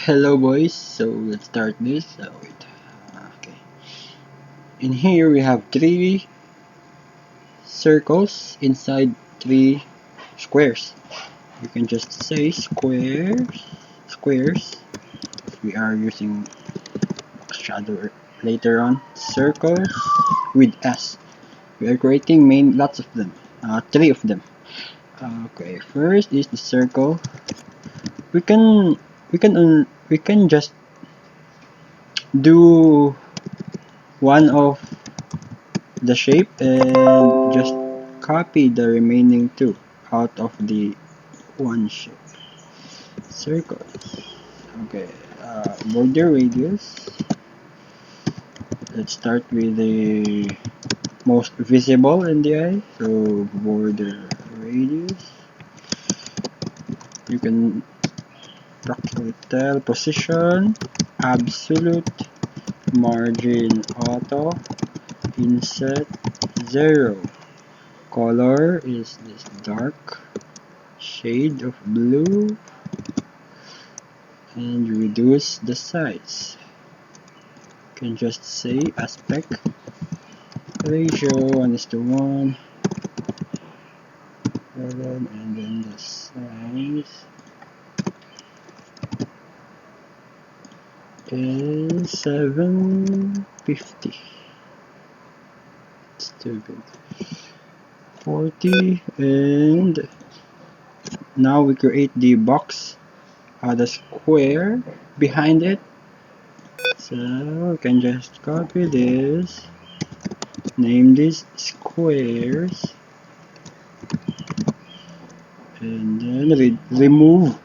Hello boys, so let's start this. Okay. In here we have three circles inside three squares. You can just say squares. We are using shadow later on. Circles with S. We are creating lots of them. Three of them. Okay, first is the circle. We can we can just do one of the shape and just copy the remaining two out of the one shape. Circles. Okay, border radius. Let's start with the most visible in the eye. So border radius. You can practically tell position, absolute, margin auto, inset 0. Color is this dark shade of blue, and reduce the size. You can just say aspect ratio 1:1, and then the size is 750. It's too big. 40, and now we create the box, the square behind it. So we can just copy this, name this squares, and then remove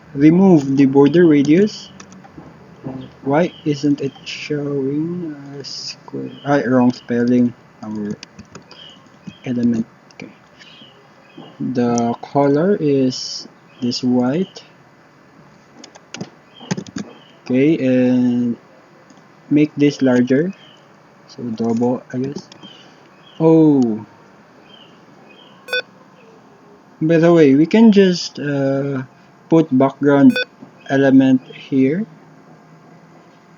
the border radius. Why isn't it showing a square? Wrong spelling. Our element. Okay. The color is this white. Okay, and make this larger. So double, I guess. Oh, by the way, we can just put background element here.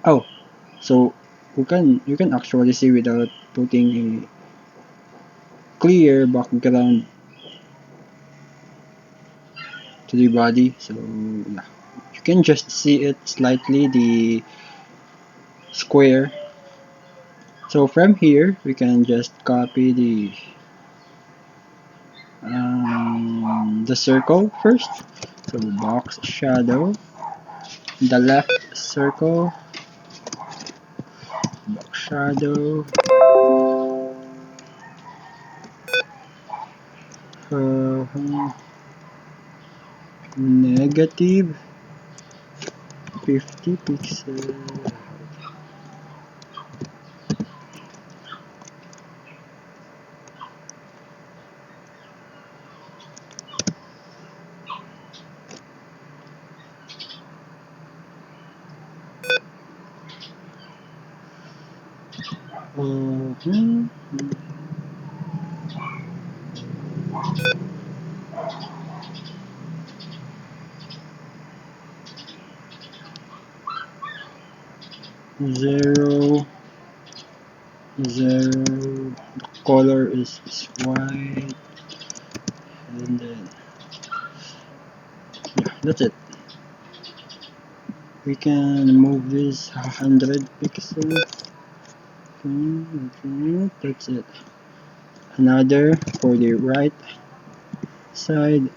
Oh, so you can actually see without putting a clear background to the body. So yeah, you can just see it slightly the square. So from here we can just copy the circle first. So box shadow, the left circle, box shadow, uh, negative 50 pixel. Mhm. 0, 0. The color is white, and then yeah, that's it. We can move this 100 pixels. Okay, that's it. Another for the right side.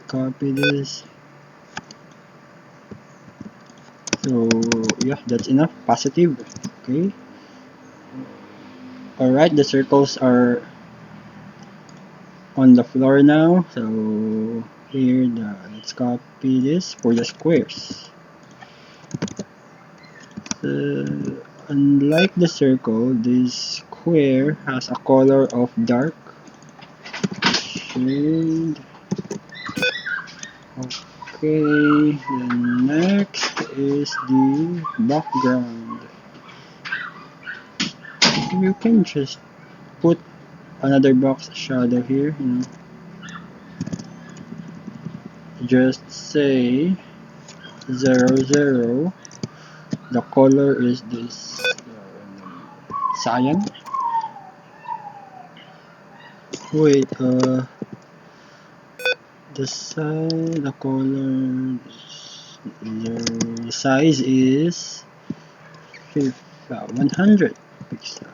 Copy this. So yeah, that's enough. Positive. Okay. Alright, the circles are on the floor now. So here, let's copy this for the squares. Unlike the circle, this square has a color of dark shade. Okay, then next is the background. You can just put another box shadow here, just say 0, 0, The color is this cyan. Wait, the color, the size is 100 pixel.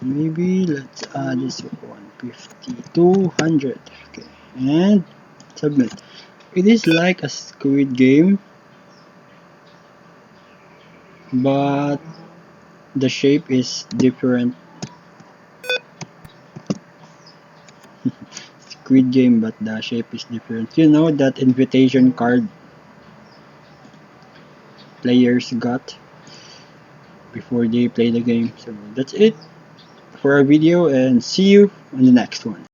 Maybe let's add this 150, 200. Okay, and submit. It is like a Squid Game, but the shape is different. Squid Game, but the shape is different. You know that invitation card players got before they play the game. So that's it for our video, and see you on the next one.